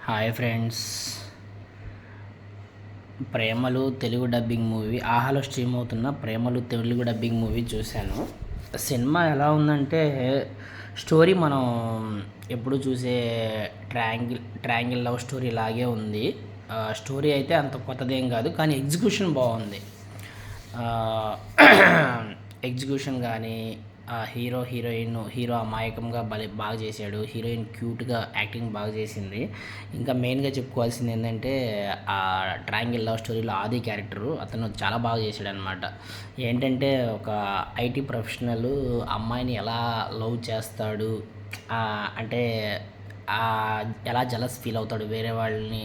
Hi friends, ప్రేమలు Telugu dubbing movie ఆహాలో stream అవుతున్న ప్రేమలు తెలుగు డబ్బింగ్ మూవీ చూశాను. సినిమా ఎలా ఉందంటే స్టోరీ మనం ఎప్పుడు చూసే ట్రయాంగిల్ లవ్ స్టోరీ లాగే ఉంది. స్టోరీ అయితే అంత కొత్తదేం కాదు, కానీ ఎగ్జిక్యూషన్ బాగుంది. ఎగ్జిక్యూషన్ కానీ హీరో అమాయకంగా బాగా చేశాడు. హీరోయిన్ క్యూట్గా యాక్టింగ్ బాగా చేసింది. ఇంకా మెయిన్గా చెప్పుకోవాల్సింది ఏంటంటే ఆ ట్రయాంగిల్ లవ్ స్టోరీలో ఆది క్యారెక్టరు అతను చాలా బాగా చేశాడు అనమాట. ఏంటంటే ఒక ఐటీ ప్రొఫెషనల్ అమ్మాయిని ఎలా లవ్ చేస్తాడు, అంటే ఎలా జలస్ ఫీల్ అవుతాడు వేరే వాళ్ళని,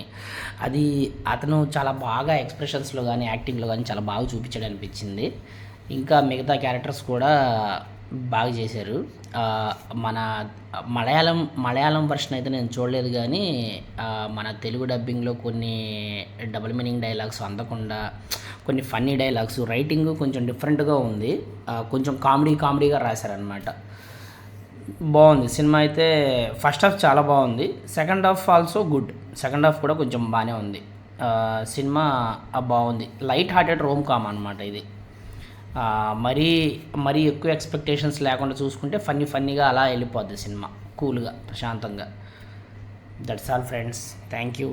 అది అతను చాలా బాగా ఎక్స్ప్రెషన్స్లో కానీ యాక్టింగ్లో కానీ చాలా బాగా చూపించాడు అనిపించింది. ఇంకా మిగతా క్యారెక్టర్స్ కూడా బాగా చేశారు. మన మలయాళం వర్షన్ అయితే నేను చూడలేదు, కానీ మన తెలుగు డబ్బింగ్లో కొన్ని డబుల్ మీనింగ్ డైలాగ్స్ అందకుండా, కొన్ని ఫన్నీ డైలాగ్స్, రైటింగ్ కొంచెం డిఫరెంట్గా ఉంది. కొంచెం కామెడీగా రాశారనమాట. బాగుంది సినిమా అయితే. ఫస్ట్ హాఫ్ చాలా బాగుంది, second half also good. Second half కూడా కొంచెం బాగానే ఉంది. సినిమా బాగుంది. లైట్ హార్టెడ్ రోమ్ కామ్ అనమాట ఇది. మరీ ఎక్కువ ఎక్స్పెక్టేషన్స్ లేకుండా చూసుకుంటే ఫన్నీగా అలా వెళ్ళిపోద్ది సినిమా, కూల్గా ప్రశాంతంగా. That's all friends, thank you.